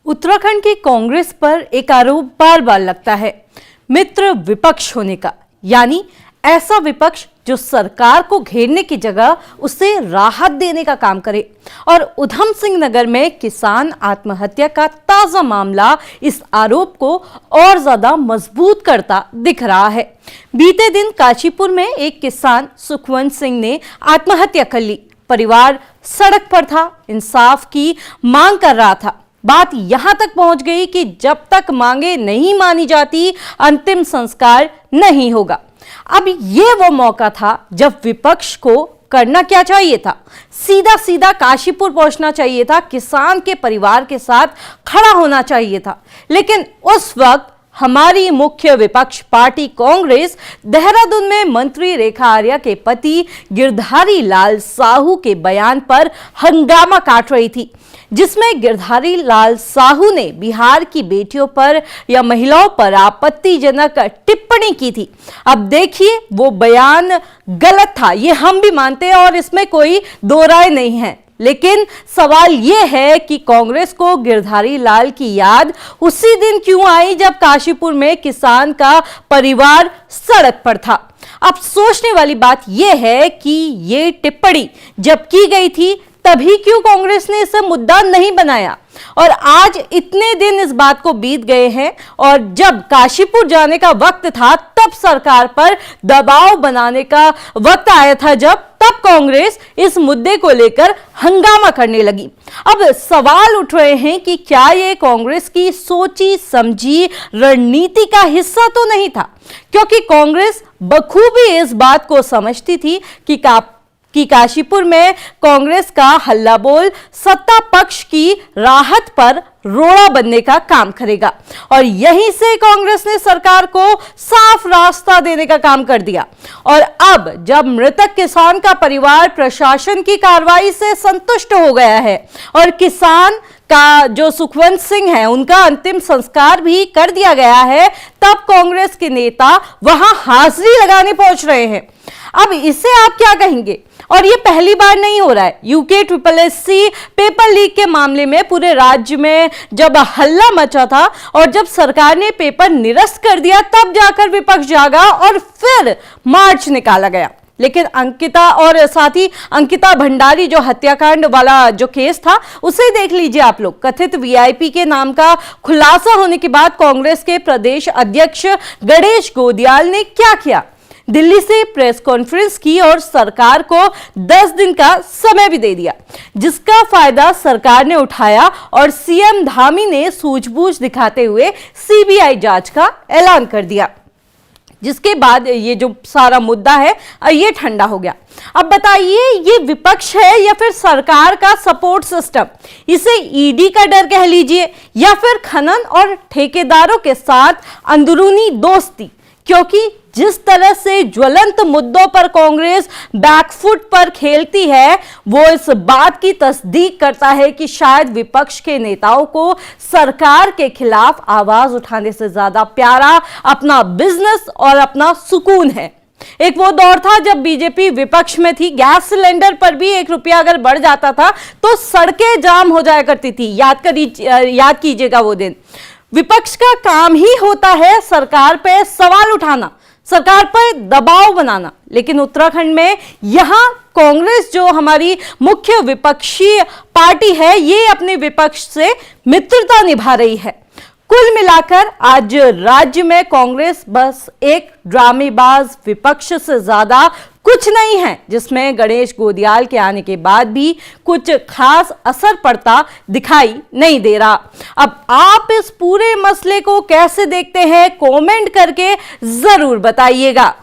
उत्तराखंड की कांग्रेस पर एक आरोप बार बार लगता है, मित्र विपक्ष होने का। यानी ऐसा विपक्ष जो सरकार को घेरने की जगह उसे राहत देने का काम करे। और उधम सिंह नगर में किसान आत्महत्या का ताजा मामला इस आरोप को और ज्यादा मजबूत करता दिख रहा है। बीते दिन काशीपुर में एक किसान सुखवंत सिंह ने आत्महत्या कर ली। परिवार सड़क पर था, इंसाफ की मांग कर रहा था। बात यहां तक पहुंच गई कि जब तक मांगे नहीं मानी जाती, अंतिम संस्कार नहीं होगा। अब ये वो मौका था जब विपक्ष को करना क्या चाहिए था, सीधा सीधा काशीपुर पहुंचना चाहिए था, किसान के परिवार के साथ खड़ा होना चाहिए था। लेकिन उस वक्त हमारी मुख्य विपक्ष पार्टी कांग्रेस देहरादून में मंत्री रेखा आर्या के पति गिरधारी लाल साहू के बयान पर हंगामा काट रही थी, जिसमें गिरधारी लाल साहू ने बिहार की बेटियों पर या महिलाओं पर आपत्तिजनक टिप्पणी की थी। अब देखिए, वो बयान गलत था, ये हम भी मानते हैं और इसमें कोई दो राय नहीं है। लेकिन सवाल यह है कि कांग्रेस को गिरधारी लाल की याद उसी दिन क्यों आई जब काशीपुर में किसान का परिवार सड़क पर था। अब सोचने वाली बात यह है कि ये टिप्पणी जब की गई थी तभी क्यों कांग्रेस ने इसे मुद्दा नहीं बनाया। और आज इतने दिन इस बात को बीत गए हैं और जब काशीपुर जाने का वक्त था तब सरकार पर दबाव बनाने का वक्त आया था, तब कांग्रेस इस मुद्दे को लेकर हंगामा करने लगी। अब सवाल उठ रहे हैं कि क्या ये कांग्रेस की सोची समझी रणनीति का हिस्सा तो नहीं था, क्योंकि कांग्रेस बखूबी इस बात को समझती थी कि काशीपुर में कांग्रेस का हल्ला बोल सत्ता पक्ष की राहत पर रोड़ा बनने का काम करेगा। और यहीं से कांग्रेस ने सरकार को साफ रास्ता देने का काम कर दिया। और अब जब मृतक किसान का परिवार प्रशासन की कार्रवाई से संतुष्ट हो गया है और किसान का जो सुखवंत सिंह है उनका अंतिम संस्कार भी कर दिया गया है, तब कांग्रेस के नेता वहां हाजिरी लगाने पहुंच रहे हैं। अब इसे आप क्या कहेंगे? और ये पहली बार नहीं हो रहा है। यूके SSSC पेपर लीक के मामले में पूरे राज्य में जब हल्ला मचा था और जब सरकार ने पेपर निरस्त कर दिया, तब जाकर विपक्ष जागा और फिर मार्च निकाला गया। लेकिन अंकिता और साथ ही अंकिता भंडारी जो हत्याकांड वाला जो केस था, उसे देख लीजिए आप लोग। कथित VIP के नाम का खुलासा होने के बाद कांग्रेस के प्रदेश अध्यक्ष गणेश गोदियाल ने क्या किया? दिल्ली से प्रेस कॉन्फ्रेंस की और सरकार को 10 दिन का समय भी दे दिया, जिसका फायदा सरकार ने उठाया और CM धामी ने सूझबूझ दिखाते हुए CBI जांच का ऐलान कर दिया, जिसके बाद ये जो सारा मुद्दा है ये ठंडा हो गया। अब बताइए, ये विपक्ष है या फिर सरकार का सपोर्ट सिस्टम? इसे ED का डर कह लीजिए या फिर खनन और ठेकेदारों के साथ अंदरूनी दोस्ती। क्योंकि जिस तरह से ज्वलंत मुद्दों पर कांग्रेस बैकफुट पर खेलती है, वो इस बात की तस्दीक करता है कि शायद विपक्ष के नेताओं को सरकार के खिलाफ आवाज उठाने से ज्यादा प्यारा अपना बिजनेस और अपना सुकून है। एक वो दौर था जब बीजेपी विपक्ष में थी, गैस सिलेंडर पर भी 1 रुपया अगर बढ़ जाता था तो सड़कें जाम हो जाया करती थी। याद कीजिएगा वो दिन। विपक्ष का काम ही होता है सरकार पे सवाल उठाना, सरकार पर दबाव बनाना। लेकिन उत्तराखंड में यहां कांग्रेस जो हमारी मुख्य विपक्षी पार्टी है, ये अपने विपक्ष से मित्रता निभा रही है। कुल मिलाकर आज राज्य में कांग्रेस बस एक ड्रामेबाज विपक्ष से ज्यादा कुछ नहीं है, जिसमें गणेश गोदियाल के आने के बाद भी कुछ खास असर पड़ता दिखाई नहीं दे रहा। अब आप इस पूरे मसले को कैसे देखते हैं, कमेंट करके जरूर बताइएगा।